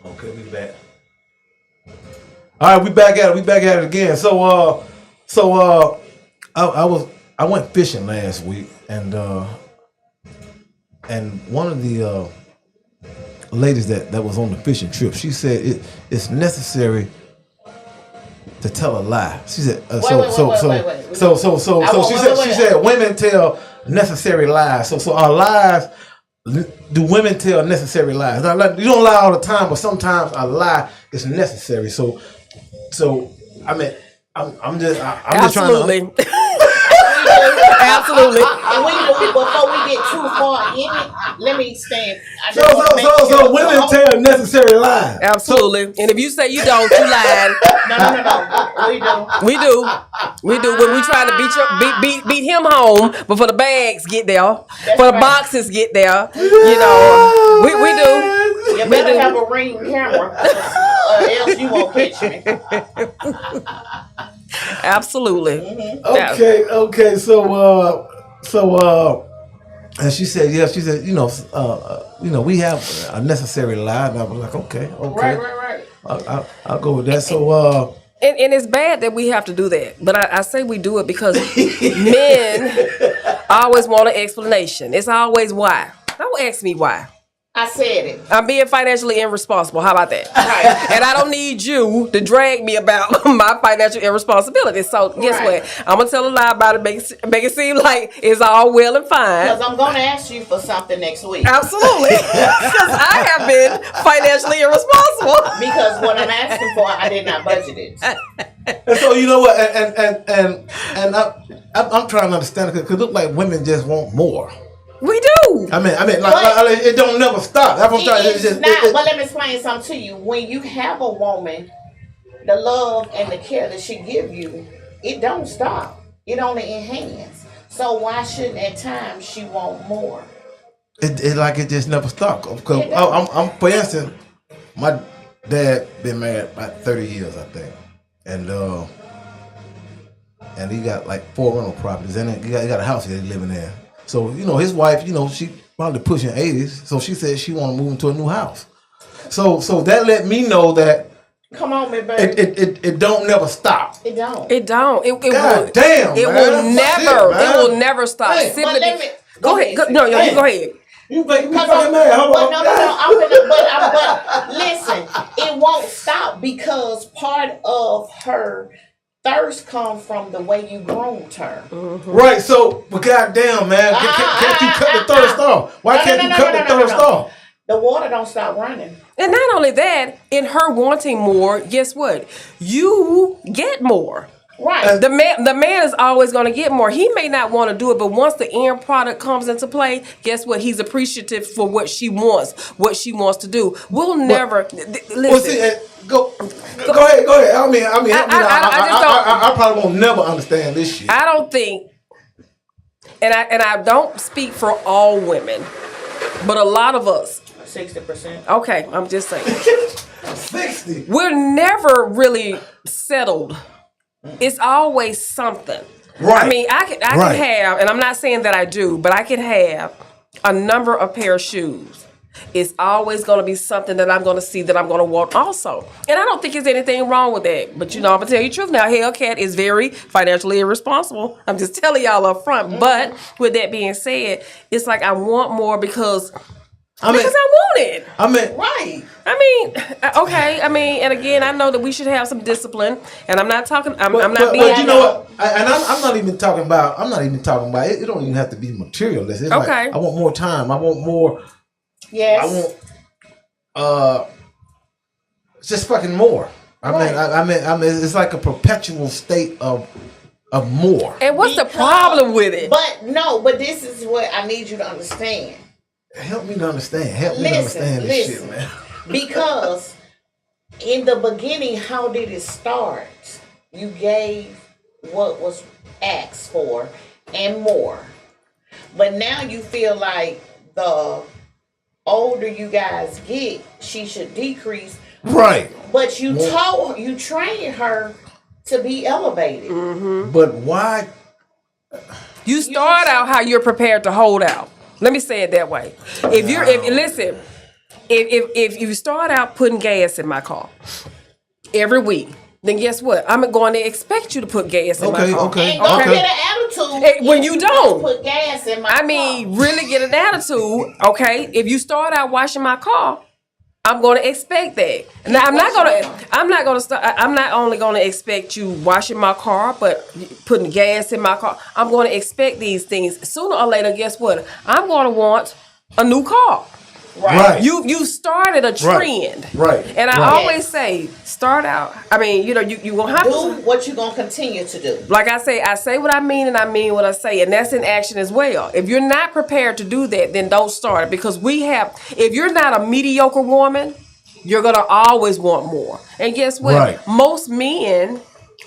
Okay, we back. All right, we back at it. We back at it again. I went fishing last week, and one of the ladies that was on the fishing trip, she said it's necessary to tell a lie. She said she said women tell necessary lies. So our lies. Do women tell necessary lies? Now, you don't lie all the time, but sometimes a lie is necessary. So I mean, I'm just Absolutely. trying to. Absolutely. And before we get too far in it, let me stand. So women tell necessary lies. Absolutely. And if you say you don't, you lying. No. We do. We do. When we trying to beat him home before the bags get there, for the boxes get there, we do. You better have a Ring camera, else you won't catch me. Absolutely. Mm-hmm. Okay. So, and she said, she said, we have a necessary lie. And I was like, okay. Right. I'll go with that. So, and it's bad that we have to do that, but I say we do it because men always want an explanation. It's always why. Don't ask me why. I said it. I'm being financially irresponsible. How about that? Right. And I don't need you to drag me about my financial irresponsibility. So guess what? I'm gonna tell a lie about it, make it seem like it's all well and fine. Because I'm gonna ask you for something next week. Absolutely. Because I have been financially irresponsible. Because what I'm asking for, I did not budget it. And so you know what? And I'm trying to understand it because it looks like women just want more. We do. I mean, it don't never stop. That's what I'm trying. It's not. But let me explain something to you. When you have a woman, the love and the care that she give you, it don't stop. It only enhances. So why shouldn't at times she want more? It just never stops. Because I'm for instance, my dad been married about 30 years, I think, and he got like 4 rental properties, and he got a house he's living in. So, his wife, she probably pushing 80s. So she said she want to move into a new house. So that let me know that. Come on, baby. It don't never stop. It don't. God damn, it man. It will never stop. Hey, Simply go ahead. You go ahead. You fucking mad. Hold on. But listen, it won't stop because part of her thirst comes from the way you groomed her. Mm-hmm. Right, so, but goddamn, man, can't you cut the thirst off? Why can't you cut the thirst off? The water don't stop running. And not only that, in her wanting more, guess what? You get more. Right. The man is always going to get more. He may not want to do it, but once the end product comes into play, guess what? He's appreciative for what she wants to do. We'll never listen. Well, see, go ahead. I mean, I probably won't never understand this shit. I don't think, and I don't speak for all women, but a lot of us. 60%. Okay, I'm just saying. 60. We're never really settled. It's always something. Right. I mean, I can have, and I'm not saying that I do, but I can have a number of pair of shoes. It's always going to be something that I'm going to see that I'm going to want also. And I don't think there's anything wrong with that. But, I'm going to tell you the truth now. Hellcat is very financially irresponsible. I'm just telling y'all up front. Mm-hmm. But with that being said, it's like I want more because I want it. Right. Okay. And again, I know that we should have some discipline, and I'm not talking. I'm not being. But you know what? I'm not even talking about. It. It don't even have to be materialist. It's okay. Like, I want more time. I want more. Yes. I want. Just fucking more. I mean, it's like a perpetual state of more. And what's the problem with it? But this is what I need you to understand. Help me to understand. This shit, man. Because in the beginning, how did it start? You gave what was asked for and more. But now you feel like the older you guys get, she should decrease. Right. But you trained her to be elevated. Mm-hmm. But why? You start out how you're prepared to hold out. Let me say it that way. Listen, if you start out putting gas in my car every week, then guess what? I'm going to expect you to put gas in my car. And go get an attitude when you don't put gas in my car. Really get an attitude. Okay, if you start out washing my car, I'm going to expect that. Now I'm not only going to expect you washing my car, but putting gas in my car. I'm going to expect these things. Sooner or later, guess what? I'm going to want a new car. Right. You started a trend. Right. And I always say, start out. I mean, you gonna have do what you're gonna continue to do. Like I say what I mean and I mean what I say, and that's in action as well. If you're not prepared to do that, then don't start it, because if you're not a mediocre woman, you're gonna always want more. And guess what? Right. Most men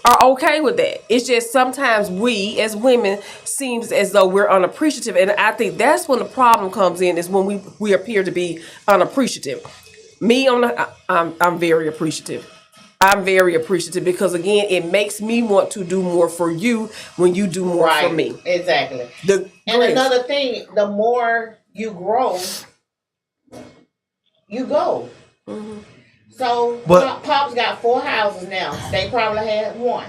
are okay with that. It's just sometimes we as women seems as though we're unappreciative, and I think that's when the problem comes in, is when we appear to be unappreciative. I'm very appreciative. I'm very appreciative because, again, it makes me want to do more for you when you do more for me. Exactly. Another thing, the more you grow, you go. Mm-hmm. So Pop's got 4 houses now. They probably had 1.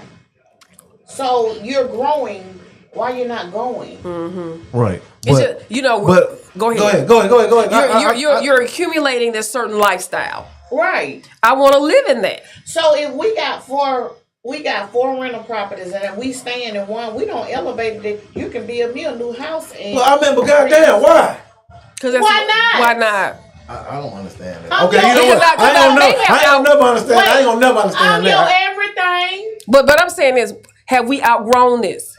So you're growing while you're not going. Mm-hmm. Right. Go ahead. Go ahead. You're accumulating this certain lifestyle. Right. I want to live in that. So if we got 4 rental properties and we staying in one, we don't elevate it. You can build me a new house. And but goddamn, why? Why not? Why not? I don't understand that. Okay, you know what? I ain't gonna never understand that. I'm your everything. But I'm saying is, have we outgrown this?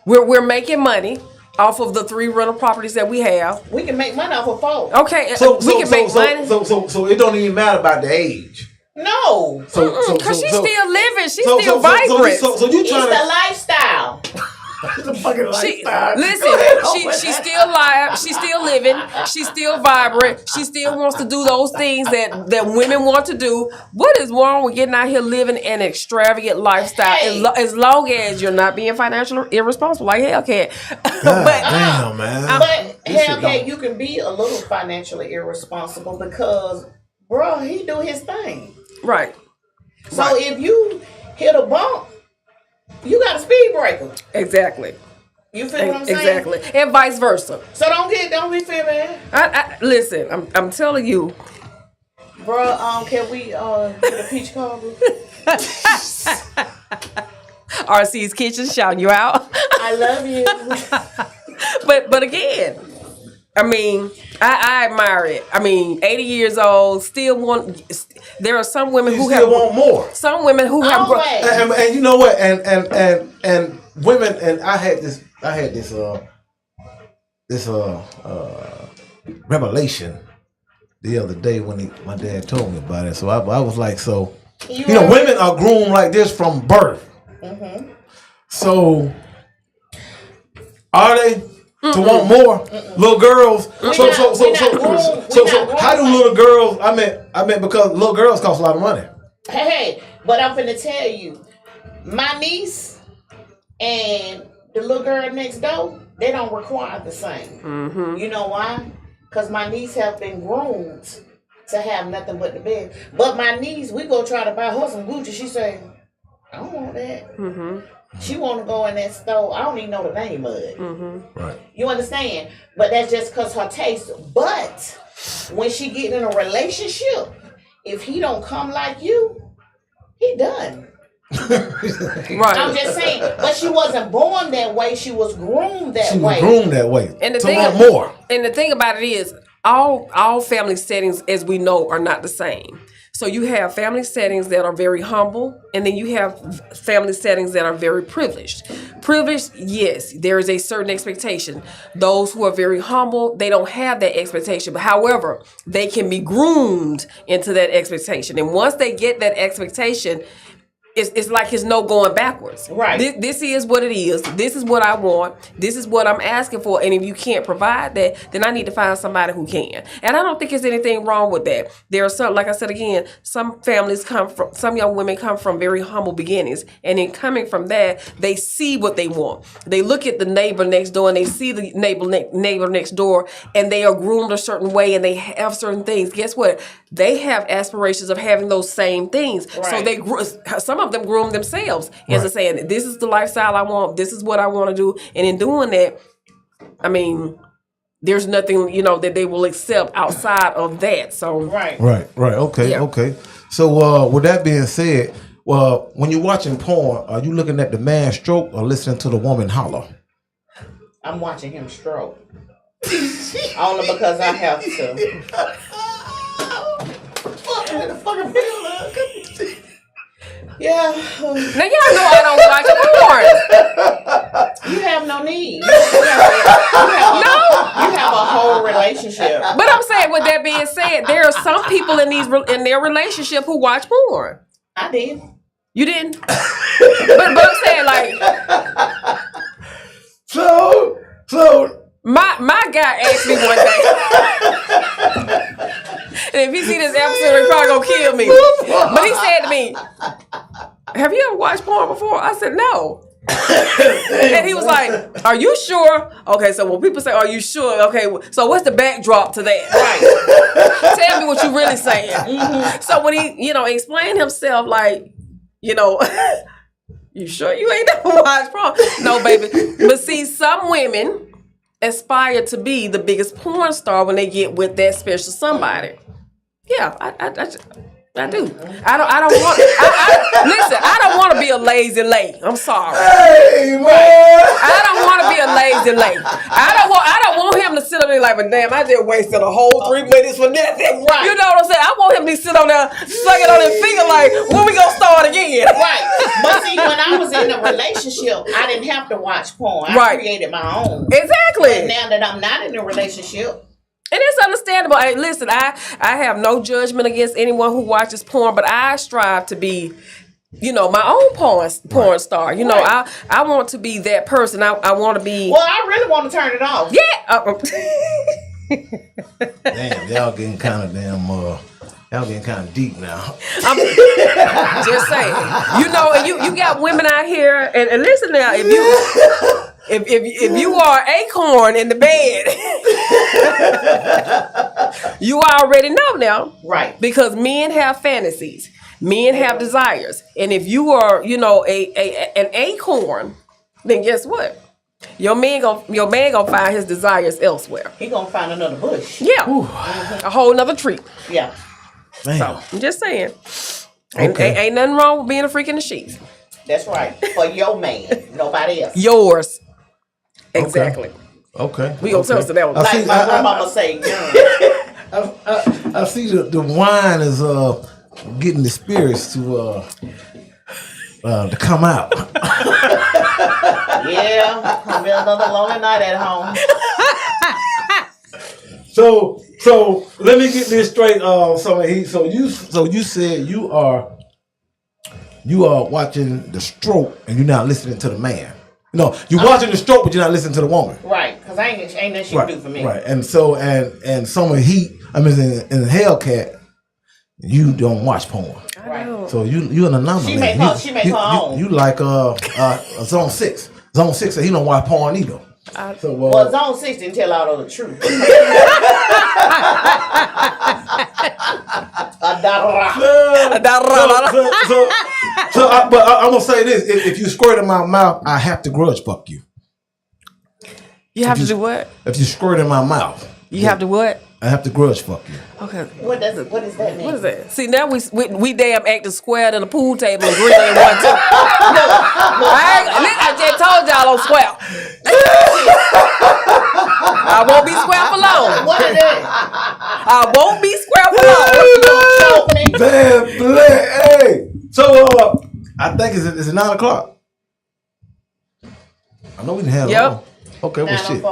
We're making money off of the 3 rental properties that we have. We can make money off of 4. Okay, we can make money. So it don't even matter about the age. No. Because she's still living. She's still vibrant. So you trying the lifestyle. The fucking lifestyle. She's still alive. She's still living. She's still vibrant. She still wants to do those things that women want to do. What is wrong with getting out here living an extravagant lifestyle? Hey. As long as you're not being financially irresponsible like Hellcat. Damn, man. But Hellcat, you can be a little financially irresponsible because, bro, he do his thing. Right. So if you hit a bump, you got a speed breaker. Exactly. You feel what I'm saying? Exactly. And vice versa. So don't be feel bad. Listen, I'm telling you. Bro, can we get a peach cobbler? RC's Kitchen shouting you out. I love you. But again, I mean, I admire it. I mean, 80 years old, still want. There are some women who still want more. Some women who have, and you know what? And women. And I had this revelation the other day when my dad told me about it. So I was like, so women are groomed like this from birth. Mm-hmm. So are they? To want more, little girls. So how do little girls? I meant because little girls cost a lot of money. Hey, but I'm finna tell you, my niece and the little girl next door, they don't require the same. Mm-hmm. You know why? Because my niece have been groomed to have nothing but the bed. But my niece, we go try to buy her some Gucci. She say, I don't want that. Mm-hmm. She want to go in that store. I don't even know the name of it. Mm-hmm. Right. You understand? But that's just because her taste. But when she get in a relationship, if he don't come like you, he done. Right. I'm just saying. But she wasn't born that way. She was groomed that way. She was groomed that way. And the thing about it is, all family settings, as we know, are not the same. So you have family settings that are very humble, and then you have family settings that are very privileged. Privileged, yes, there is a certain expectation. Those who are very humble, they don't have that expectation. But however, they can be groomed into that expectation. And once they get that expectation, it's like it's no going backwards. Right. This is what it is. This is what I want. This is what I'm asking for. And if you can't provide that, then I need to find somebody who can. And I don't think there's anything wrong with that. There are some, like I said again, some young women come from very humble beginnings. And in coming from that, they see what they want. They look at the neighbor next door and they see the neighbor next door, and they are groomed a certain way and they have certain things. Guess what? They have aspirations of having those same things. Right. So some of them groom themselves into saying, this is the lifestyle I want, this is what I want to do. And in doing that, I mean, there's nothing, that they will accept outside of that. So Right. Okay, Yeah. okay. So with that being said, when you're watching porn, are you looking at the man stroke or listening to the woman holler? I'm watching him stroke. Only because I have to. Yeah. now y'all know I don't watch porn. You have no need. You have a whole relationship. But I'm saying, with that being said, there are some people in their relationship who watch porn. I did. You didn't? but I'm saying, like, So my guy asked me one day, and if he see this episode, he probably gonna kill me. But he said to me, "Have you ever watched porn before?" I said, "No." And he was like, "Are you sure?" Okay, so when people say, "Are you sure?" Okay, so what's the backdrop to that? Right. Tell me what you really saying. Mm-hmm. So when he, explained himself, like, you sure you ain't never watched porn? No, baby. But see, some women aspire to be the biggest porn star when they get with that special somebody. Yeah, I do. I don't want. Listen, I don't want to be a lazy lay. I'm sorry. hey man, I don't want to be a lazy lay. I don't want him to sit up there like, but damn, I just wasted a whole 3 minutes for nothing. Right. You know what I'm saying? I want him to sit on there sucking on his finger like, when we gonna start again? Right. But see, when I was in a relationship, I didn't have to watch porn. I created my own. Exactly. And now that I'm not in a relationship. And it's understandable. Hey, listen, I have no judgment against anyone who watches porn, but I strive to be, my own porn star. Right. I want to be that person. I want to be. Well, I really want to turn it off. Yeah. damn, y'all getting kind of deep now. I'm just saying. You got women out here, and listen now, if you are acorn in the bed, you already know now. Right. Because men have fantasies. Men have desires. And if you are, an acorn, then guess what? Your man gonna find his desires elsewhere. He gonna find another bush. Yeah. A whole nother tree. Yeah. Damn. So I'm just saying. Okay. Ain't nothing wrong with being a freak in the sheets. That's right. For your man, nobody else. Yours. Exactly. Okay. We gonna toast to that one. Like my grandmama say, I see the wine is getting the spirits to come out. yeah, gonna be another lonely night at home. So let me get this straight. So you said you are watching the stroke and you're not listening to the man. No, you're watching the stroke, but you're not listening to the woman. Right, because ain't nothing she can do for me. Right, and so and Summer Heat. I mean, in Hellcat, you don't watch porn. Right. So you an anomaly. She make her own. You like Zone 6. Zone 6 said he don't watch porn either. Well, Zone 6 didn't tell all of the truth. But I'm gonna say this: if you squirt in my mouth, I have to grudge fuck you. You have to do what? If you squirt in my mouth, You have to what? I have to grudge fuck you. Okay. What does that mean? What is that? See, now we damn acting square at the pool table and green ain't one too. I just told y'all I'm square. I won't be square for long. What is that? I won't be square for long. Damn, hey. So I think it's 9 o'clock. I know we didn't have long. Okay, well shit.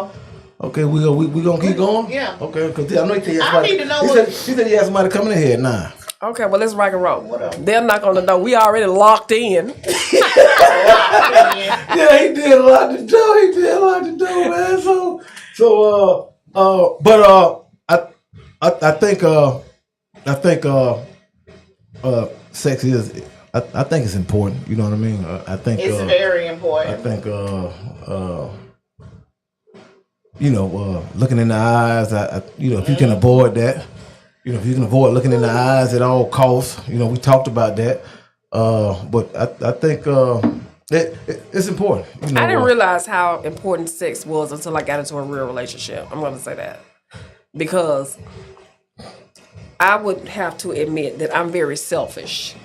Okay, we gonna keep going? Yeah. Okay, because I know he said I need to know he said he had somebody coming in here at 9. Okay, well, let's rock and roll. What up? They're not going to know. We already locked in. Yeah, he did a lot to do, man. Sex is. I think it's important. You know what I mean? I think it's very important. I think looking in the eyes. If you can avoid that, if you can avoid looking in the eyes at all costs. We talked about that. But I think it's important. I didn't realize how important sex was until I got into a real relationship. I'm going to say that because I would have to admit that I'm very selfish.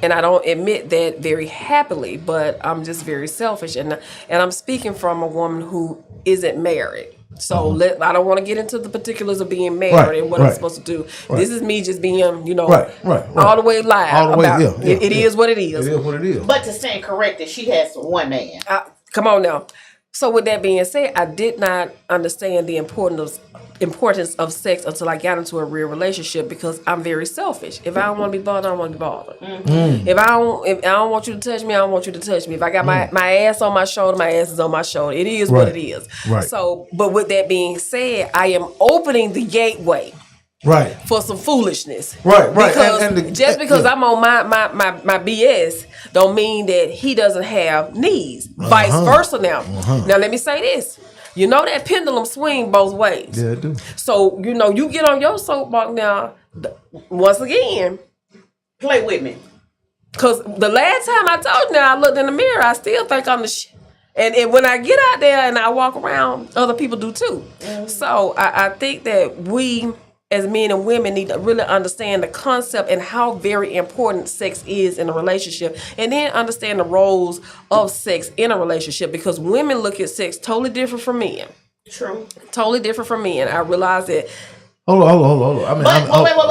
And I don't admit that very happily, but I'm just very selfish. And I'm speaking from a woman who isn't married. So I don't want to get into the particulars of being married and what I'm supposed to do. Right. This is me just being, all the way live. All the way, it is what it is. It is what it is. But to stand corrected, she has one man. Come on now. So with that being said, I did not understand the importance of sex until I got into a real relationship because I'm very selfish. If I don't want to be bothered, I don't want to be bothered. Mm-hmm. If I don't want you to touch me, I don't want you to touch me. If I got my ass on my shoulder, my ass is on my shoulder. It is what it is. Right. So, but with that being said, I am opening the gateway. Right. For some foolishness. Right. Because because I'm on my BS don't mean that he doesn't have needs. Vice versa now. Now let me say this. That pendulum swing both ways. Yeah, it do. So, you get on your soapbox now, once again. Play with me. Because the last time I told you, I looked in the mirror, I still think I'm the shit. And when I get out there and I walk around, other people do too. Mm-hmm. So, I think that we, as men and women, need to really understand the concept and how very important sex is in a relationship, and then understand the roles of sex in a relationship, because women look at sex totally different from men. True. Totally different from men. I realize that. Hold on. I mean, wait.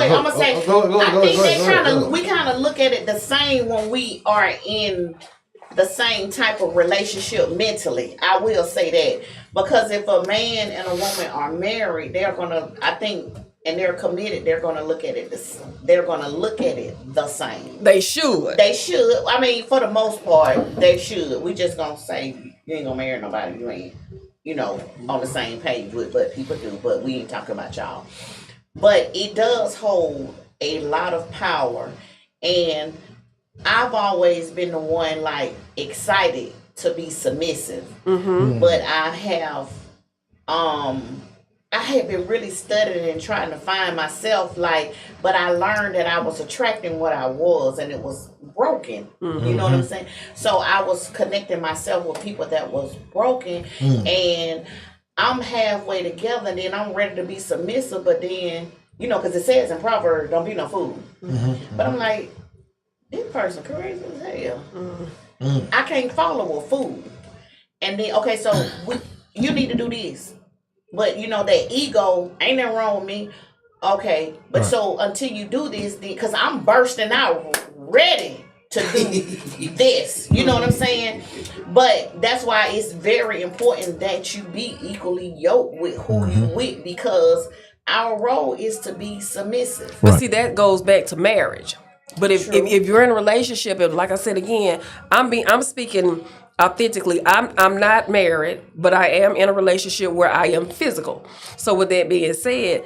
I'm gonna say. I think we kind of look at it the same when we are in the same type of relationship mentally. I will say that, because if a man and a woman are married, they're gonna. I think. And they're committed, they're going to look at it. They're going to look at it the same. They should. I mean, for the most part, they should. We just going to say, you ain't going to marry nobody you ain't, on the same page with, but people do. But we ain't talking about y'all. But it does hold a lot of power. And I've always been the one, excited to be submissive. Mm-hmm. But I have been really studying and trying to find myself, but I learned that I was attracting what I was, and it was broken. Mm-hmm. You know what I'm saying? So I was connecting myself with people that was broken, and I'm halfway together, and then I'm ready to be submissive, but then, because it says in Proverbs, don't be no fool. Mm-hmm. But I'm like, this person crazy as hell. Mm-hmm. I can't follow a fool. And then, okay, so you need to do this. But, that ego, ain't nothing wrong with me. Okay. But so until you do this, because I'm bursting out ready to do this. You know what I'm saying? But that's why it's very important that you be equally yoked with who you with, because our role is to be submissive. But see, that goes back to marriage. But if you're in a relationship, and like I said again, I'm speaking authentically. I'm not married, but I am in a relationship where I am physical. So with that being said,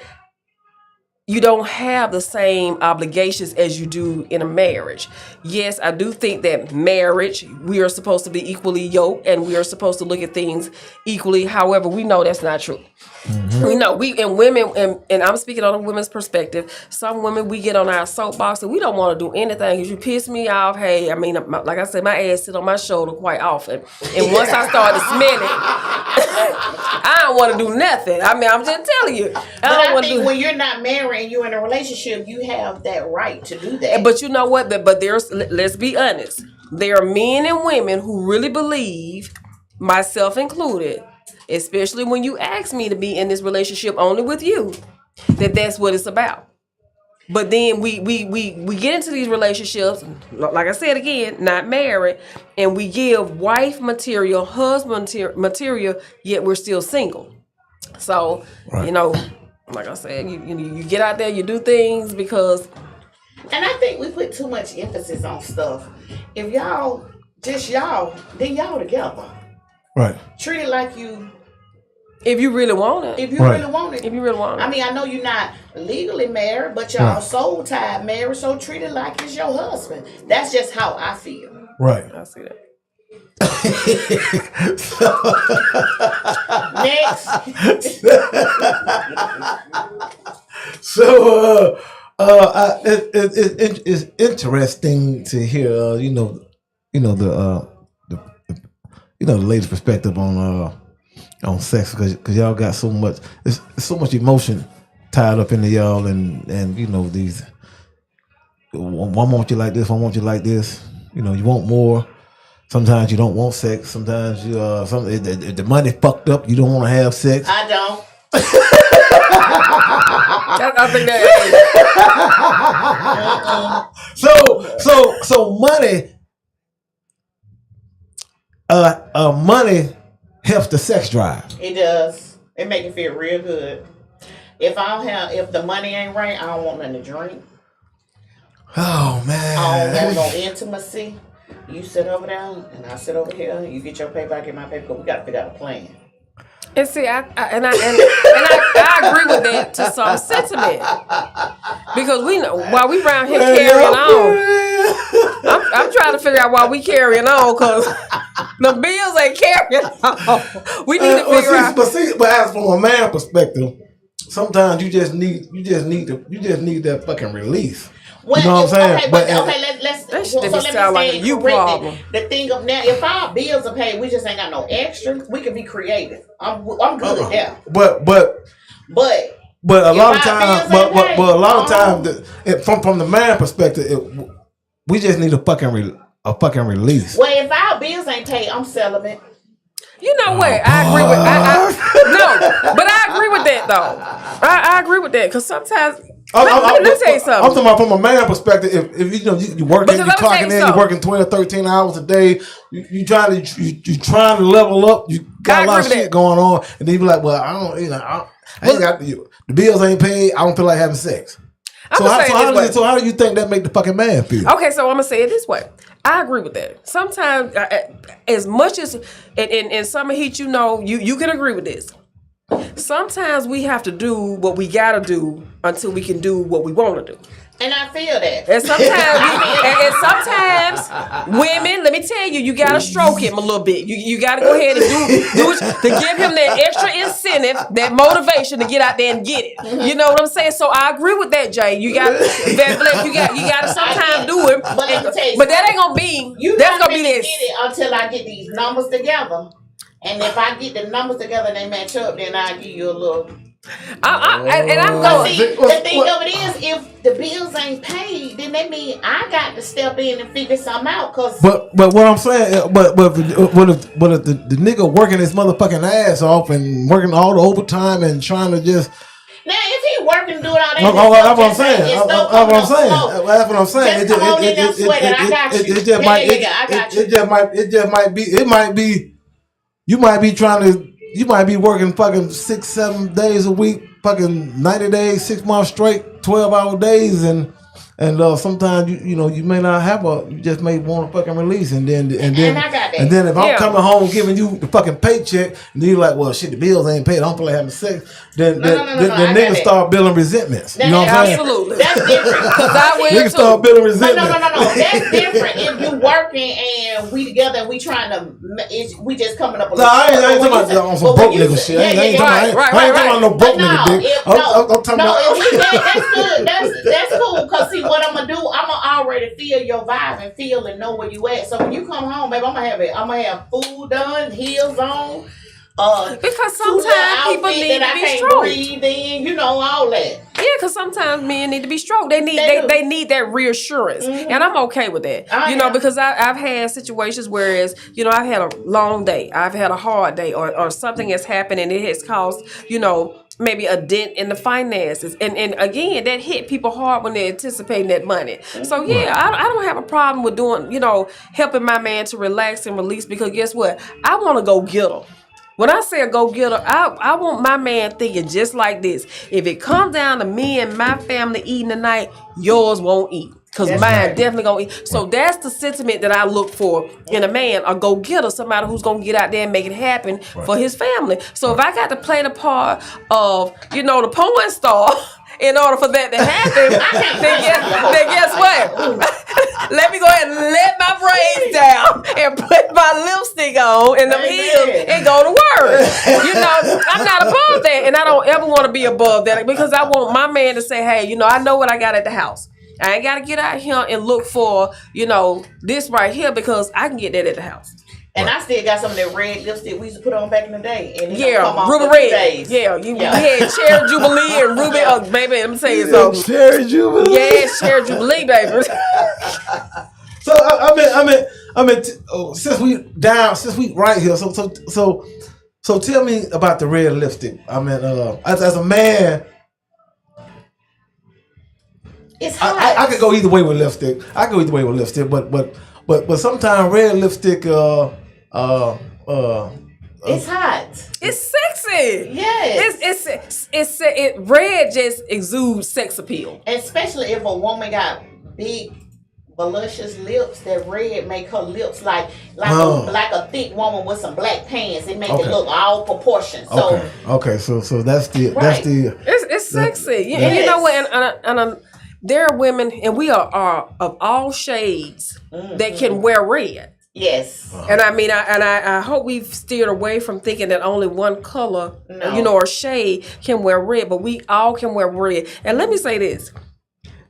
you don't have the same obligations as you do in a marriage. Yes, I do think that marriage, we are supposed to be equally yoked, and we are supposed to look at things equally. However, we know that's not true. Mm-hmm. We know women, and I'm speaking on a women's perspective. Some women, we get on our soapbox and we don't want to do anything because you piss me off. Hey, I mean, like I said, my ass sit on my shoulder quite often, and once I start to smell it, I don't want to do nothing. I mean, I'm just telling you. I think when you're not married and you're in a relationship, you have that right to do that. But you know what? But let's be honest. There are men and women who really believe, myself included, especially when you ask me to be in this relationship only with you, that's what it's about. But then we get into these relationships, like I said again, not married, and we give wife material, husband material, yet we're still single. So, like I said, you get out there, you do things because And I think we put too much emphasis on stuff. If y'all, just y'all, then y'all together. Right. Treat it like you. If you really want it. If you Right. really want it. If you really want it. I mean, I know you're not legally married, but y'all Right. soul tied married, so treat it like it's your husband. That's just how I feel. Right. I see that. Next. So, it's interesting to hear, the ladies' perspective on sex because y'all got so much, there's so much emotion tied up into y'all, and these one want you like this, one want you like this. You want more. Sometimes you don't want sex. Sometimes you if the money fucked up, you don't want to have sex. I don't. I think that. So money helps the sex drive. It does. It make it feel real good. If the money ain't right, I don't want nothing to drink. Oh man. I don't want no intimacy. You sit over there and I sit over here. You get your paper, I get my paper. Because we got to figure out a plan. And see, I agree with that to some sentiment, because we know while we around here carrying on. I'm trying to figure out why we carrying on, because the bills ain't carrying on. We need to figure out. But as from a man perspective, sometimes you just need that fucking release. Well, you know what I'm saying? Let's That so shit let me sound like a say you corrected. problem. The thing of now, if our bills are paid, we just ain't got no extra. We can be creative. I'm good there. But a lot of times, from the man perspective, we just need a fucking release. Well, if our bills ain't paid, I'm celibate. You know what? I agree with. But I agree with that though. I agree with that, because sometimes. Let me tell you something. I'm talking about from a man perspective. If you working, you clocking in, you working 12, 13 hours a day. You trying to level up. You got a lot of shit going on, and then you be like, well, I don't, I ain't got the bills ain't paid. I don't feel like having sex. So how do you think that make the fucking man feel? Okay, so I'm gonna say it this way. I agree with that. Sometimes, as much as in summer heat, you can agree with this. Sometimes we have to do what we gotta do until we can do what we want to do. And I feel that. And sometimes women, let me tell you, you gotta stroke him a little bit. You gotta go ahead and do it to give him that extra incentive, that motivation to get out there and get it. You know what I'm saying? So I agree with that, Jay. You gotta sometimes do it. But that ain't gonna be. That's gonna be this. Get it until I get these numbers together. And if I get the numbers together and they match up, then I'll give you a little. I'm going. See, the thing of it is, if the bills ain't paid, then that means I got to step in and figure something out. But what I'm saying, but if the nigga working his motherfucking ass off and working all the overtime and trying to just. Now, if he working doing all that, that's what I'm saying. That's what I'm saying. It might be. You might be working fucking 6-7 days a week, fucking 90 days, 6 months straight, 12-hour days, and sometimes you may not have you just may want a fucking release, and then if I'm coming home giving you the fucking paycheck, and then you're like, well, shit, the bills ain't paid, I don't feel like having sex, then niggas start building resentments. You know what I'm saying? Absolutely. That's different. Niggas start building resentments. No. That's different. If you working and we together and we trying to, we just coming up. No, I ain't talking about on some broke nigga shit. I ain't talking about no broke nigga dick. I'm talking about. That's good. That's cool. Cause see, what I'm gonna do, I'm gonna already feel your vibe and feel and know where you at. So when you come home, baby, I'm gonna have food done, heels on. Because sometimes people need to be stroked. Breathe in, all that. Yeah, because sometimes men need to be stroked. They need that reassurance, and I'm okay with that. Because I've had situations where I've had a long day, I've had a hard day, or something has happened and it has caused maybe a dent in the finances, and again that hit people hard when they're anticipating that money. So I don't have a problem with doing helping my man to relax and release, because guess what, I want to go get him. When I say a go-getter, I want my man thinking just like this. If it comes down to me and my family eating tonight, yours won't eat. Because mine right. definitely gonna eat. So that's the sentiment that I look for in a man, a go-getter, somebody who's gonna get out there and make it happen for his family. So if I got to play the part of, the porn star in order for that to happen, then guess what? Let me go ahead and let my braids down and put my lipstick on and them heels and go to work. I'm not above that, and I don't ever want to be above that because I want my man to say, hey, I know what I got at the house. I ain't got to get out here and look for, this right here because I can get that at the house. And I still got some of that red lipstick we used to put on back in the day. And Ruby Red. Yeah, you had Cherry Jubilee and Ruby. Oh, baby, let me tell you something. Cherry Jubilee. Yeah, Cherry Jubilee, baby. So I mean, since we right here, so tell me about the red lipstick. I mean, as a man. It's hot. I could go either way with lipstick. But sometimes red lipstick it's hot. It's sexy. Yes. Red just exudes sex appeal. Especially if a woman got big voluptuous lips, that red make her lips like a thick woman with some black pants. It make it look all proportioned. So so that's the it's sexy. And you know what? And there are women, and we are of all shades that can wear red. Yes. And I mean, I hope we've steered away from thinking that only one color, or shade can wear red, but we all can wear red. And let me say this: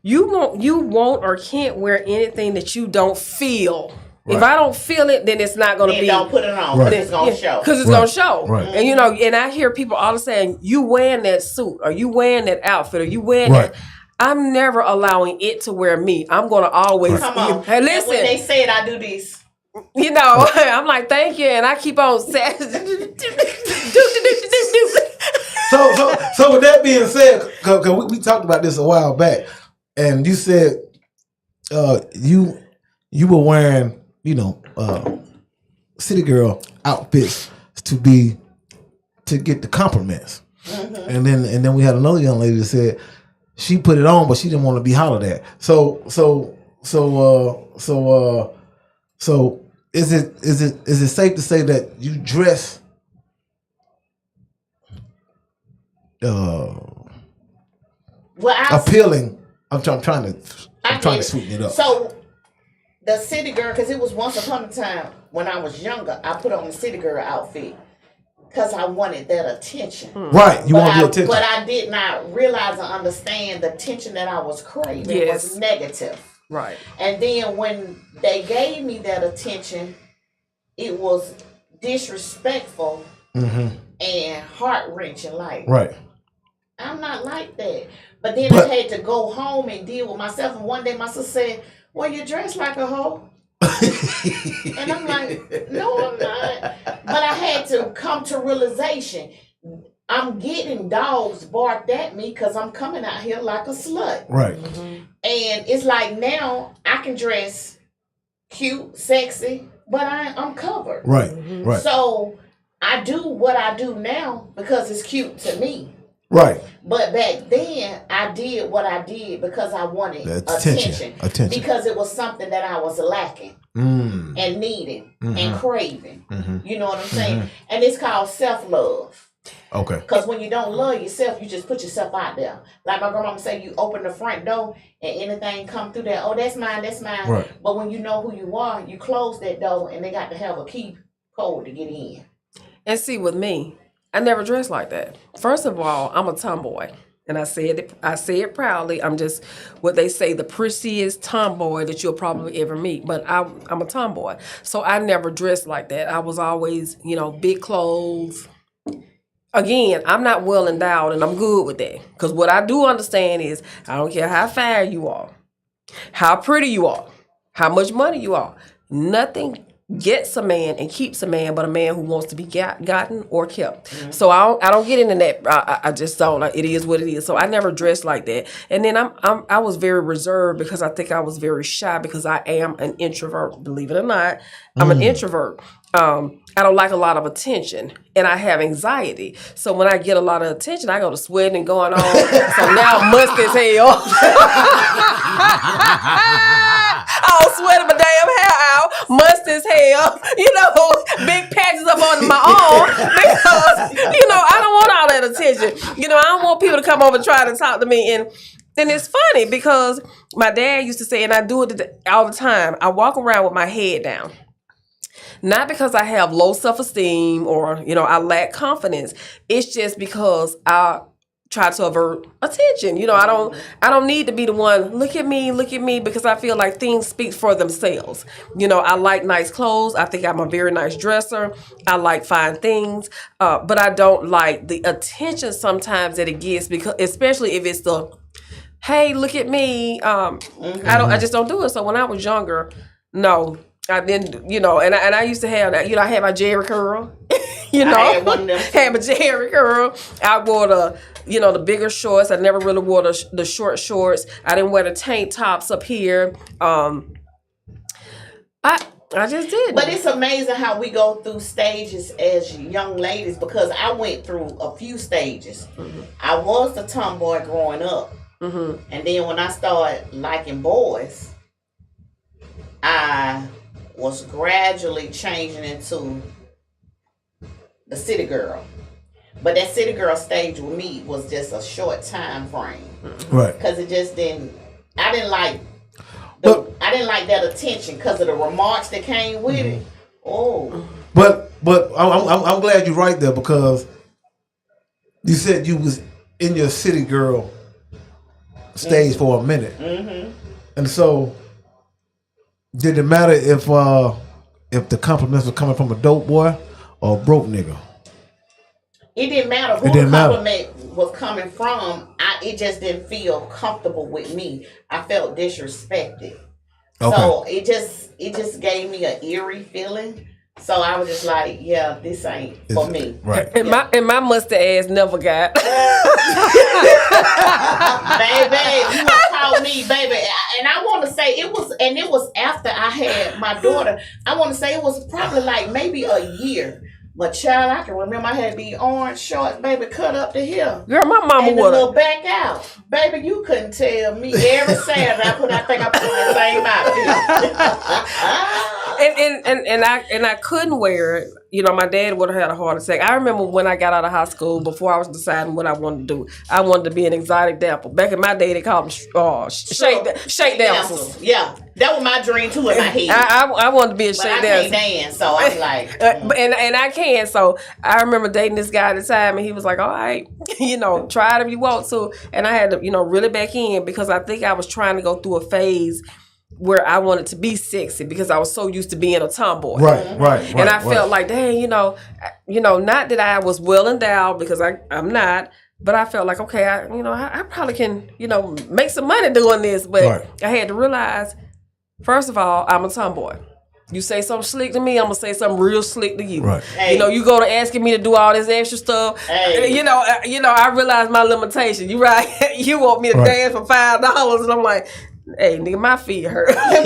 you won't or can't wear anything that you don't feel. Right. If I don't feel it, then it's not going to be. Don't put it on. Right. It's going to show. Because it's going to show. Right. And and I hear people all saying, "You wearing that suit, or you wearing that outfit, or you wearing that." I'm never allowing it to wear me. I'm going to always. Come on. Hey, listen. And when they say it, I do this. I'm like, thank you, and I keep on saying. So with that being said, because we talked about this a while back, and you said you were wearing city girl outfits to get the compliments, and then we had another young lady that said. She put it on, but she didn't want to be hollered at. So is it safe to say that you dress appealing? I'm trying to sweeten it up. So the city girl, because it was once upon a time when I was younger, I put on the city girl outfit. Because I wanted that attention. Right, you wanted the attention. But I did not realize or understand the attention that I was craving was negative. Right. And then when they gave me that attention, it was disrespectful and heart-wrenching. Like, I'm not like that. But then I had to go home and deal with myself. And one day my sister said, well, you dress like a hoe. And I'm like, no, I'm not. But I had to come to realization. I'm getting dogs barked at me because I'm coming out here like a slut. Right. And it's like now I can dress cute, sexy, but I'm covered. Right. Right. So I do what I do now because it's cute to me. Right. But back then, I did what I did because I wanted attention. Because it was something that I was lacking and needing and craving. You know what I'm saying? And it's called self-love. Okay. Because when you don't love yourself, you just put yourself out there. Like my grandmama say, you open the front door and anything come through there. Oh, that's mine, that's mine. Right. But when you know who you are, you close that door and they got to have a key code to get in. And see, with me, I never dressed like that. First of all, I'm a tomboy. And I say it proudly. I'm just what they say, the prettiest tomboy that you'll probably ever meet. But I'm a tomboy. So I never dressed like that. I was always, big clothes. Again, I'm not well endowed and I'm good with that. Because what I do understand is I don't care how fair you are, how pretty you are, how much money you are. Nothing gets a man and keeps a man, but a man who wants to be gotten or kept. So I don't get into that. I just don't. It is what it is. So I never dressed like that. And then I was very reserved because I think I was very shy because I am an introvert. Believe it or not, I'm an introvert. I don't like a lot of attention, and I have anxiety. So when I get a lot of attention, I go to sweating and going on. So now I'm musty as hell. I was sweating my damn hair out, musty as hell. Big patches up on my arm because I don't want all that attention. I don't want people to come over and try to talk to me. And it's funny because my dad used to say, and I do it all the time. I walk around with my head down. Not because I have low self-esteem or, I lack confidence. It's just because I try to avert attention. I don't need to be the one, look at me, because I feel like things speak for themselves. I like nice clothes. I think I'm a very nice dresser. I like fine things. But I don't like the attention sometimes that it gets, because especially if it's the, hey, look at me. I just don't do it. So when I was younger, no. I didn't, and I used to have that, I had my Jerry curl, I had one of them. Had my Jerry curl. I wore the bigger shorts. I never really wore the short shorts. I didn't wear the tank tops up here. I just did. But it's amazing how we go through stages as young ladies, because I went through a few stages. Mm-hmm. I was the tomboy growing up. Mm-hmm. And then when I started liking boys, I was gradually changing into the city girl. But that city girl stage with me was just a short time frame. Right. Because it just I didn't like that attention because of the remarks that came with it. Oh. But I'm glad you're right there, because you said you was in your city girl stage for a minute. Mm-hmm. And so did it matter if the compliments were coming from a dope boy or a broke nigga? It didn't matter who the compliment was coming from. It just didn't feel comfortable with me. I felt disrespected. Okay. So it just gave me an eerie feeling. So I was just like, yeah, this ain't for me. Right. And my mustache ass never got. Baby, you called me, baby. And I want to say it was after I had my daughter. I want to say it was probably like maybe a year. But child, I can remember I had these orange shorts, baby, cut up to here. Girl, my mama would have back out. Baby, you couldn't tell me. Every Saturday I put the same outfit. and I couldn't wear it. My dad would have had a heart attack. I remember when I got out of high school, before I was deciding what I wanted to do, I wanted to be an exotic dancer. Back in my day, they called them shake dancers. Yeah, that was my dream too in my head. I wanted to be a shake dancer. I can't dance, so I was like, and I can. So I remember dating this guy at the time, and he was like, "All right, try it if you want to." And I had to, really back in, because I think I was trying to go through a phase where I wanted to be sexy, because I was so used to being a tomboy. Right. And I felt like, dang, not that I was well endowed, because I'm not, but I felt like, okay, I probably can, make some money doing this. But I had to realize, first of all, I'm a tomboy. You say something slick to me, I'm gonna say something real slick to you. Right. Hey. You go to asking me to do all this extra stuff. Hey. I realize my limitation. You right? You want me to dance for $5, and I'm like, hey, nigga, my feet hurt. I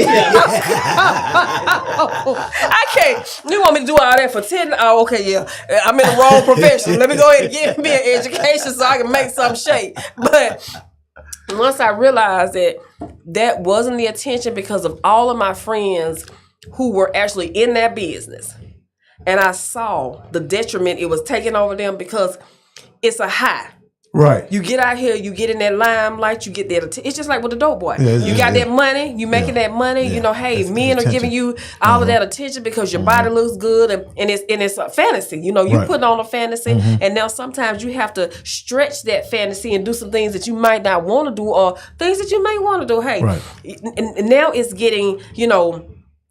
can't. You want me to do all that for $10? Oh, okay, yeah. I'm in the wrong profession. Let me go ahead and give me an education so I can make some shape. But once I realized that wasn't the attention, because of all of my friends who were actually in that business, and I saw the detriment it was taking over them, because it's a high. Right. You get out here, you get in that limelight, you get that. It's just like with the dope boy. Yeah, you got that money, you making that money. Hey, men are giving you all of that attention because your body looks good, and it's a fantasy. You put on a fantasy, and now sometimes you have to stretch that fantasy and do some things that you might not want to do, or things that you may want to do. Hey, and now it's getting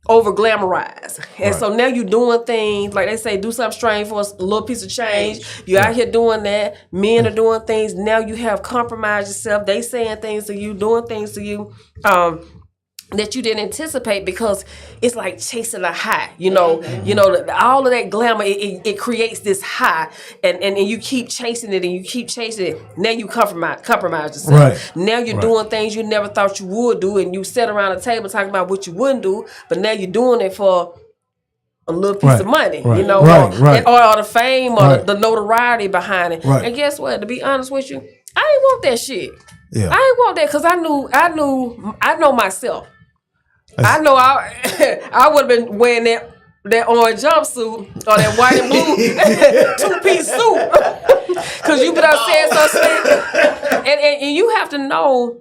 over glamorized, and so now you doing things like they say, do something strange for a little piece of change. You out here doing that. Men are doing things. Now you have compromised yourself. They saying things to you, doing things to you. that you didn't anticipate, because it's like chasing a high, you know, all of that glamour, it creates this high, and you keep chasing it and you keep chasing it. Now you compromise yourself. Right. Now you're doing things you never thought you would do, and you sit around the table talking about what you wouldn't do, but now you're doing it for a little piece of money, you know, or the fame or the notoriety behind it. Right. And guess what? To be honest with you, I ain't want that shit. Yeah. I ain't want that, because I know myself. I know I would have been wearing that orange jumpsuit or that white and blue 2-piece suit, because you been out saying so slick, and you have to know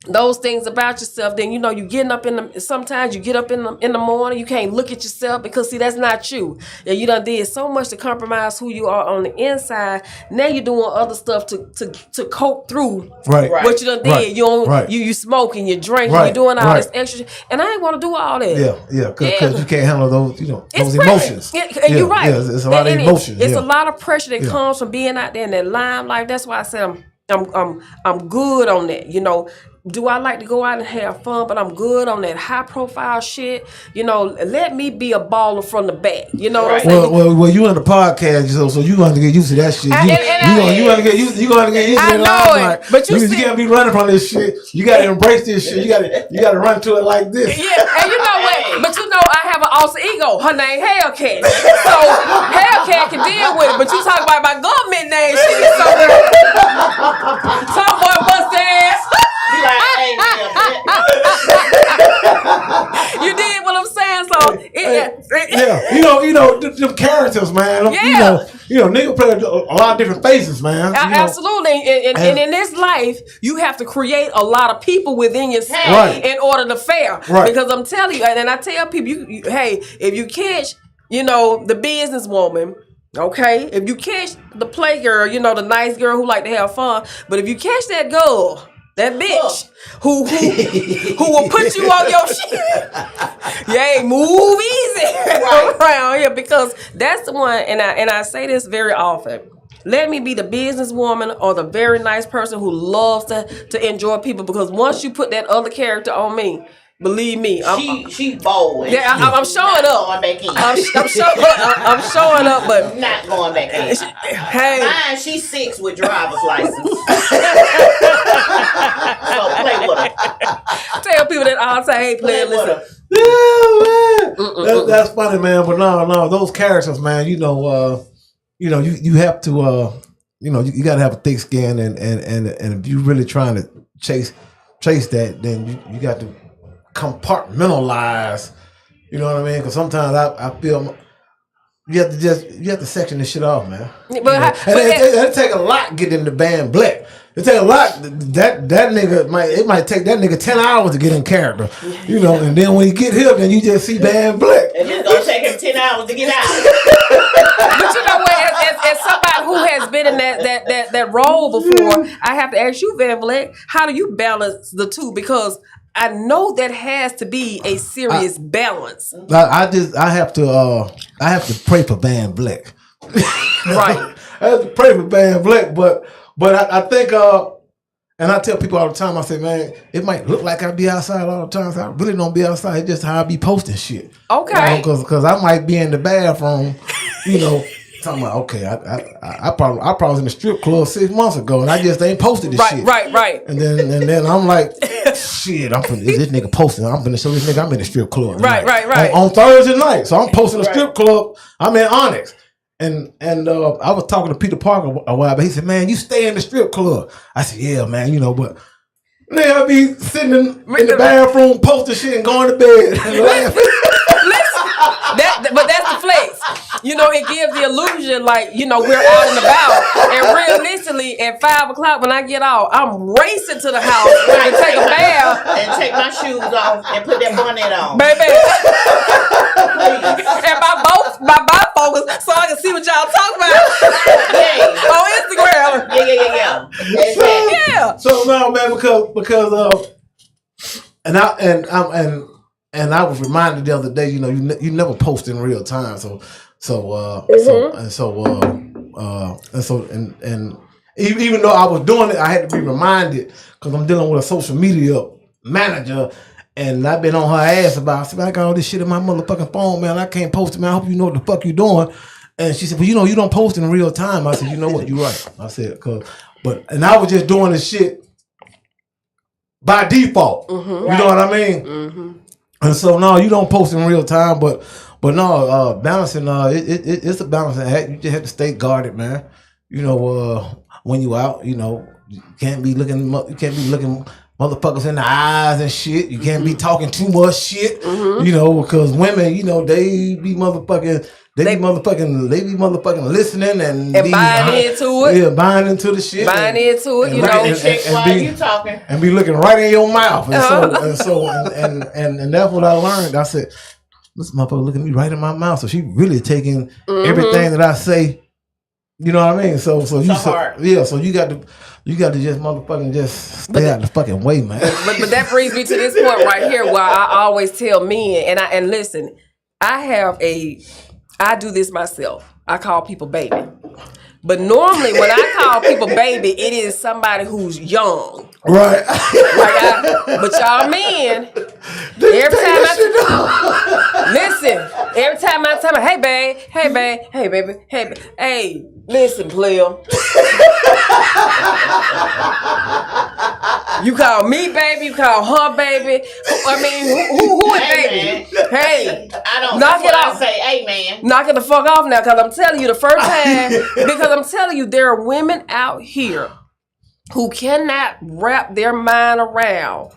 those things about yourself. Then you know you getting up sometimes you get up in the morning, you can't look at yourself, because see, that's not you. And you done did so much to compromise who you are on the inside. Now you're doing other stuff to cope through what you done did. You smoking, you drinking, you're doing all this extra shit. And I ain't want to do all that. Yeah, because you can't handle those, those emotions. And you're right. Yeah, it's a lot of emotions. It's a lot of pressure that comes from being out there in that limelight. That's why I said I'm good on that, you know. Do I like to go out and have fun? But I'm good on that high profile shit. You know, let me be a baller from the back. You know what I'm saying? Well, you on the podcast, so you gonna have to get used to that shit. You gonna get used to it. I know it, like, but you can't be running from this shit. You gotta embrace this shit. You gotta run to it like this. Yeah, and you know what? But you know, I have an alter ego. Her name Hellcat. So Hellcat can deal with it. But you talk about my government name shit. So boy, bust their ass. You did what I'm saying, so you know, them characters, man. You know, nigga play a lot of different faces, man. Absolutely, and in this life, you have to create a lot of people within yourself in order to fare. Right. Because I'm telling you, and I tell people, hey, if you catch, you know, the businesswoman. Okay, if you catch the play girl, you know, the nice girl who like to have fun, but if you catch that girl, that bitch who will put you on your shit, you ain't move easy around here, because that's the one. And I say this very often. Let me be the businesswoman or the very nice person who loves to enjoy people, because once you put that other character on me, believe me, she's bold. Yeah, I'm showing up. Going back in. I'm showing up, but not going back in. Hey, mine, she's 6 with driver's license. So play with her. Tell people that all the time, hey, play with her. Yeah, man. That's funny, man. But no, those characters, man. You have to, you got to have a thick skin, and if you really trying to chase that, then you got to compartmentalize, you know what I mean? Because sometimes I feel you have to section this shit off, man. But it take a lot getting into band black. It take a lot. That nigga might take that nigga 10 hours to get in character, you know. And then when you get here, then you just see band black. And it's gonna take him 10 hours to get out. But you know what? As somebody who has been in that role before, I have to ask you, Van Vleck, how do you balance the two? Because I know that has to be a serious balance. I have to pray for Van Vleck. Right. I have to pray for Van Vleck, but I think and I tell people all the time, I say, man, it might look like I be outside all the time. So I really don't be outside. It's just how I be posting shit. Okay. Because I might be in the bathroom, you know. Talking about, okay, I probably was in the strip club 6 months ago, and I just ain't posted this shit. Right. And then I'm like, shit, this nigga posting. I'm finna show this nigga I'm in the strip club. Right. On Thursday night, so I'm posting the strip club. I'm in Onyx, and I was talking to Peter Parker a while, but he said, man, you stay in the strip club. I said, yeah, man, you know, but nigga, I be sitting in the bathroom posting shit and going to bed and laughing. But that's the flex. You know, it gives the illusion like, you know, we're out and about. And realistically, at 5 o'clock when I get out, I'm racing to the house to take a bath. And take my shoes off and put that bonnet on. Baby. And my bifocals so I can see what y'all talking about. Yeah. On Instagram. Yeah. Exactly. Yeah. So no, man, because and I was reminded the other day, you know, you never post in real time, so even though I was doing it, I had to be reminded because I'm dealing with a social media manager, And I've been on her ass about, I said, I got all this shit in my motherfucking phone, man. I can't post it, man. I hope you know what the fuck you doing. And she said, well, you don't post in real time. I said, you know what, you're right. I said, and I was just doing this shit by default. You know what I mean? And so, no, you don't post in real time, but no, balancing, it's a balancing act. You just have to stay guarded, man. You know, when you out, you know, you can't be looking motherfuckers in the eyes and shit. You can't be talking too much shit, you know, because women, you know, they be motherfucking listening and buying into it. Yeah, buying into the shit. Buying into it, you know. While you talking. And be looking right in your mouth. And that's what I learned. I said, this motherfucker looking at me right in my mouth. So she really taking everything that I say. You know what I mean? So you got to just motherfucking just stay out the fucking way, man. But that brings me to this point right here where I always tell men, and listen, I do this myself. I call people baby. But normally when I call people baby, it is somebody who's young. Right. But y'all men, every time I tell me, hey babe, hey baby, hey, listen, player. You call me baby, you call her baby. I mean, who is baby? Hey, I don't. Knock it off. I say, hey man, knock it the fuck off now, because I'm telling you the first time. Because I'm telling you, there are women out here who cannot wrap their mind around.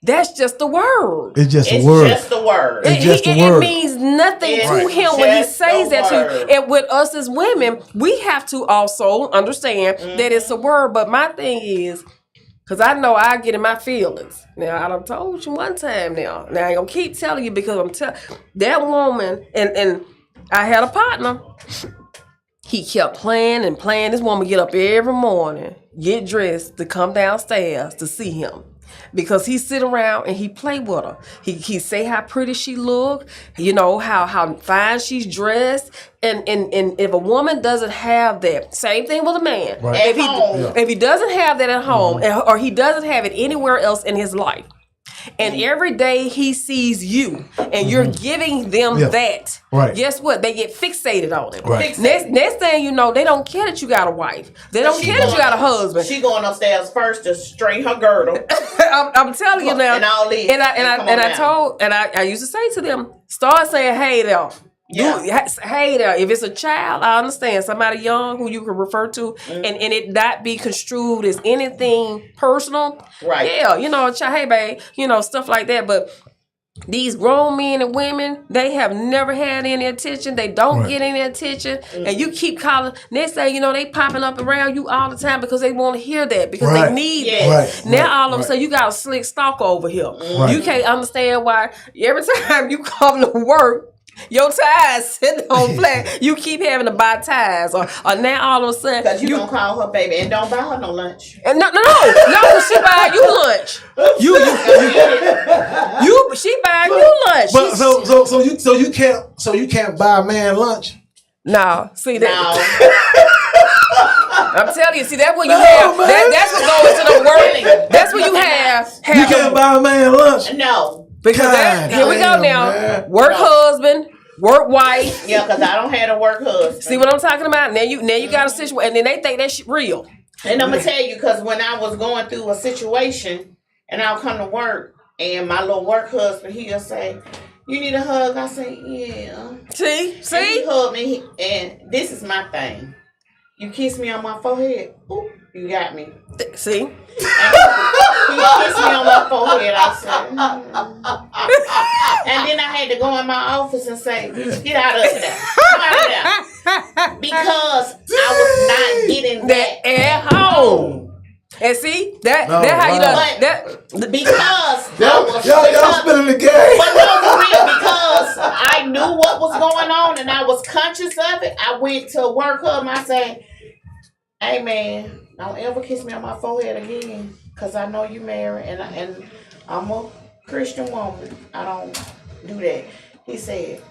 That's just the word. It's just a word. It's just the word. It means nothing to him when he says that to you. And with us as women, we have to also understand that it's a word. But my thing is, because I know I get in my feelings. Now, I done told you one time now. Now, I ain't going to keep telling you because I'm telling that woman, and I had a partner. He kept playing and playing. This woman get up every morning, get dressed to come downstairs to see him. Because he sit around and he play with her. He say how pretty she look, you know, how fine she's dressed. And if a woman doesn't have that, same thing with a man. Right. If he doesn't have that at home, or he doesn't have it anywhere else in his life, and every day he sees you and you're giving them that, guess what? They get fixated on it. Right. Next thing you know, they don't care that you got a wife. They don't care that you got a husband. She going upstairs first to straighten her girdle. I'm telling you now. And all this. I used to say to them, start saying, hey there. Hey there. If it's a child, I understand. Somebody young who you can refer to and it not be construed as anything personal. Right. Yeah, you know, hey babe, you know, stuff like that. But these grown men and women, they have never had any attention. They don't get any attention. And you keep calling. Next thing you know, they popping up around you all the time because they want to hear that. Because they need that. Now all of a sudden, you got a slick stalker over here. You can't understand why every time you come to work, your ties sitting on flat. You keep having to buy ties, or now all of a sudden because you don't call her baby and don't buy her no lunch. And no, she buying you lunch. She buying you lunch. But so you can't buy a man lunch. No, see that. No. I'm telling you, see that's what you have. That's what goes into the work. That's what you have. You can't buy a man lunch. No. Because here we go now. Man. Work husband, work wife. Yeah, because I don't have a work husband. See what I'm talking about? Now you got a situation, and then they think that shit real. And I'm gonna tell you, because when I was going through a situation, and I'll come to work, and my little work husband, he'll say, "You need a hug?" I say, "Yeah." See, and he hugged me, and this is my thing. You kiss me on my forehead. Ooh, you got me. See. He kissed me on my forehead. I said, and then I had to go in my office and say, "Get out of there! Come out of there!" Because I was not getting that at home. And see that how you done that because y'all spilling the game. But no, for real, because I knew what was going on and I was conscious of it. I went to work home and I said, "Hey man, don't ever kiss me on my forehead again, because I know you married and I'm a Christian woman. I don't do that." He said,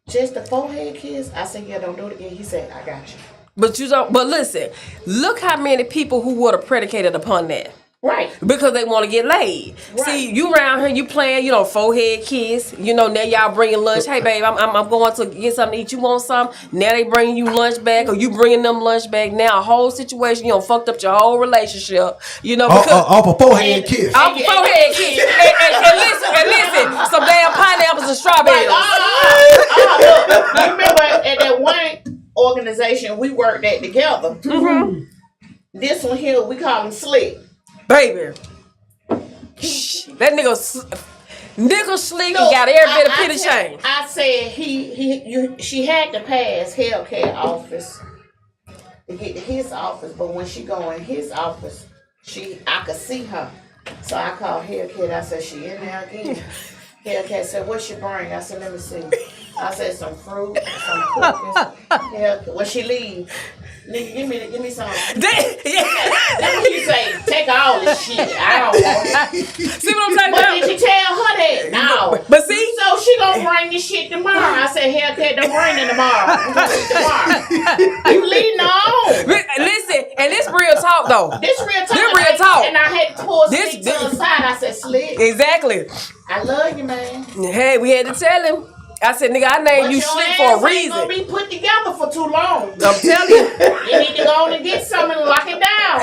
"Just a forehead kiss?" I said, "Yeah, don't do it again." He said, "I got you." But you don't. But listen, look how many people who would have predicated upon that. Right. Because they want to get laid. Right. See, you around here, you playing, forehead kiss. Now y'all bringing lunch. Hey, babe, I'm going to get something to eat. You want something? Now they bringing you lunch back, or you bringing them lunch back. Now a whole situation, fucked up your whole relationship. Because off a forehead kiss. off a forehead kiss. And listen, some damn pineapples and strawberries. Look, remember at that one organization we worked at together? Mm-hmm. This one here, we call him Slick. Baby, that nigga Slick got every bit of penny chain. I said she had to pass Hellcat office to get to his office, but when she go in his office, I could see her. So I called Hellcat. I said, she in there again. Hellcat said, what she bring? I said, let me see. I said, some fruit, some cookies. Hellcat, when she leave, nigga, give me some. That's what you say. Take all this shit. I don't want it. See what I'm talking But about? did you tell her that? No. But see? So she gonna bring this shit tomorrow. I said, Hellcat, don't bring it tomorrow. I'm gonna eat tomorrow. You leading on. Listen, and this real talk though. This real talk. This real talk. And I had to pull Slick to the side. I said, Slick, Exactly. I love you, man. Hey, we had to tell him. I said, nigga, I named you Slick for a reason. Gonna be put together for too long. I'm telling you. You need to go on and get something and lock it down.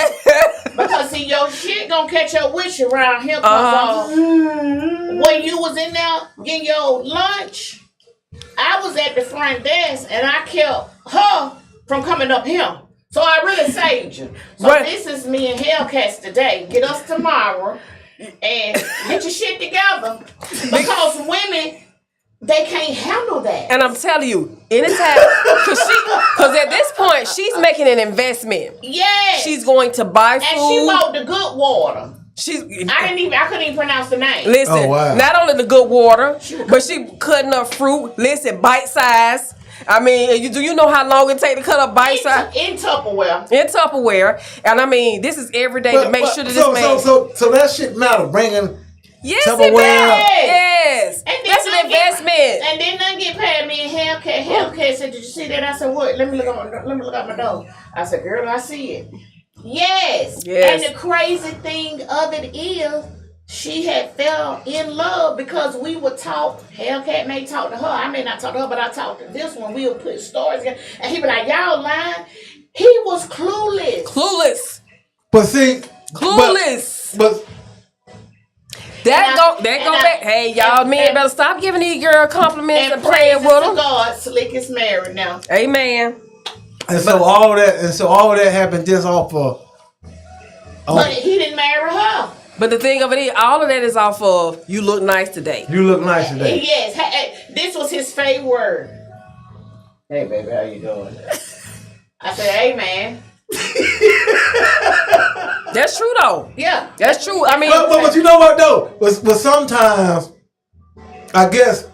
Because see, your shit gonna catch up with you around here. When you was in there getting your lunch, I was at the front desk and I kept her from coming up here. So I really saved you. So this is me and Hellcats today. Get us tomorrow and get your shit together. Because women, they can't handle that. And I'm telling you, anytime, because at this point, she's making an investment. Yeah. She's going to buy food. And she bought the good water. I couldn't even pronounce the name. Listen, not only the good water, but she cutting up fruit. Listen, bite size. I mean, do you know how long it take to cut up bite size? In Tupperware. In Tupperware. And I mean, this is every day to make sure that this man... So that shit matter, bringing... Yes, Tupperware. it matters. Yes. That's an investment. And then I get paid me and Hellcat. Hellcat said, "Did you see that?" I said, "What? Let me look at my door." I said, "Girl, I see it." Yes. And the crazy thing of it is, she had fell in love because we were taught. Hellcat may talk to her. I may not talk to her, but I talked to this one. We'll put stories together, and he be like, "Y'all lying." He was clueless. But see, clueless. But That go back. Hey, y'all men better stop giving these girls compliments and playing with them. God, Slick is married now. Amen. And so all that happened just off of. But he didn't marry her. But the thing of it is, all of that is off of you look nice today. You look nice today. Yes. Hey, this was his favorite word. Hey, baby, how you doing? I said, hey, man. That's true though. Yeah, that's true. I mean, but you know what though? But sometimes, I guess,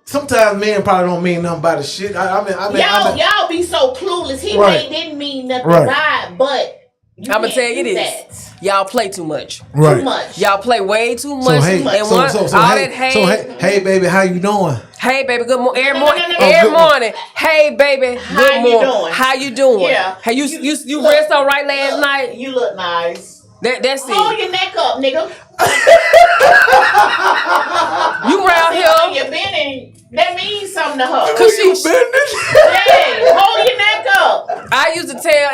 sometimes men probably don't mean nothing by the shit. Y'all be so clueless. He didn't mean nothing by, but I'm gonna tell you this. Y'all play too much. Right. Too much. Y'all play way too much. Hey, hey, baby, how you doing? Hey, baby, good morning. Every morning. Hey, baby, good morning. How you doing? Yeah. Hey, you rest all right last night? You look nice. That's it. Hold your neck up, nigga. You round here. You bending. That means something to her. Cause she bending. Hey, hold your neck up. I used to tell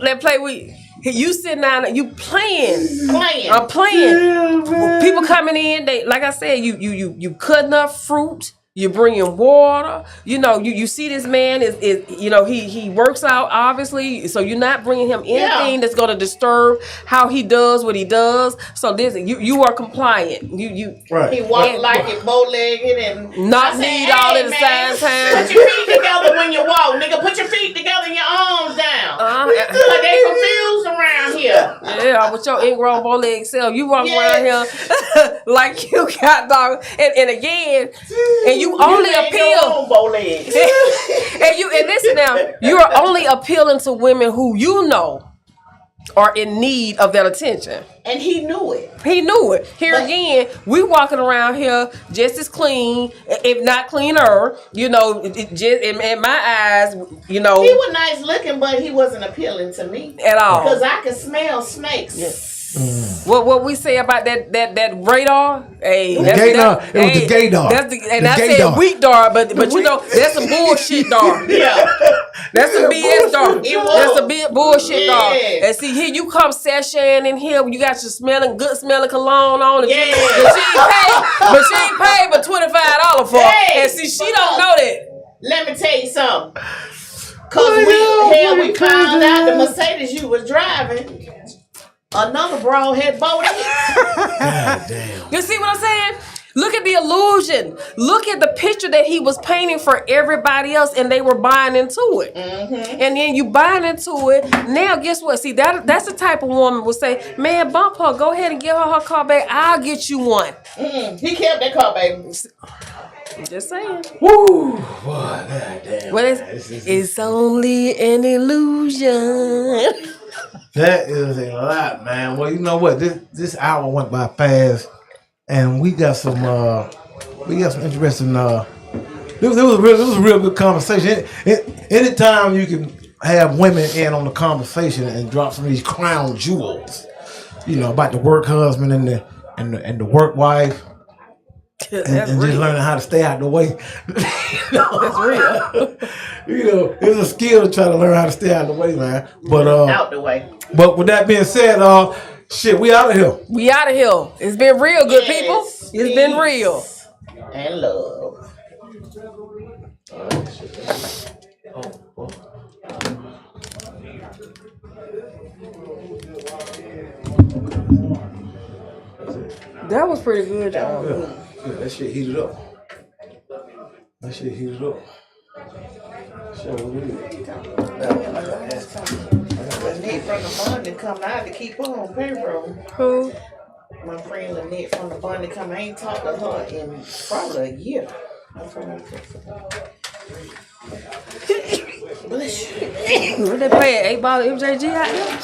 that play with. You sitting down, you playing. I'm playing. People coming in, they like I said, you cutting up fruit. You bringing water. You see this man is he works out obviously, so you're not bringing him anything that's going to disturb how he does what he does. So this you are compliant. You right. He walk like it bow-legged and not need all at the same time. Put your feet together when you walk, nigga. Put your feet together and your arms down. Like they confused around here. Yeah, with your ingrown bow-legged self, you walk around here like you got dog. And again, and you only appeal. And listen now, you're only appealing to women who you know are in need of that attention. And he knew it. He knew it. Here again, we walking around here just as clean, if not cleaner. You know, just in my eyes, you know. He was nice looking, but he wasn't appealing to me at all. Because I could smell snakes. Yes. What we say about that radar? Hey, the gaydar. It was the gaydar. And I said weak dar, but you know that's some bullshit dar. Yeah, that's some BS dar. That's a big bullshit dar. Yeah. And see here, you come sashaying in here, you got your good smelling cologne on, and Yeah. she ain't paid but $25 for it. And see, she don't know that. Let me tell you something. Cause we found out the Mercedes you was driving. Another broad had both God damn. You see what I'm saying? Look at the illusion. Look at the picture that he was painting for everybody else, and they were buying into it. Mm-hmm. And then you buying into it. Now, guess what? See, that's the type of woman will say, man, bump her. Go ahead and give her car back. I'll get you one. He kept that car, baby. Just saying. Woo! Boy, God damn. What is? It's only an illusion. That is a lot, man. Well, you know what? This hour went by fast, and we got some interesting. It was a real good conversation. Anytime you can have women in on the conversation and drop some of these crown jewels, you know, about the work husband and the work wife. And just learning how to stay out the way. That's real. You know, it's a skill to try to learn how to stay out the way, man. But out the way. But with that being said, shit, we out of here. We out of here. It's been real, good people. It's been real. And love. That was pretty good, y'all. Yeah, that shit heated up. So Lynette from the Bundy come out to keep her on payroll. Who? My friend Lynette from the Bundy come. I ain't talked to her in probably a year. What they paying? $8 MJG out there?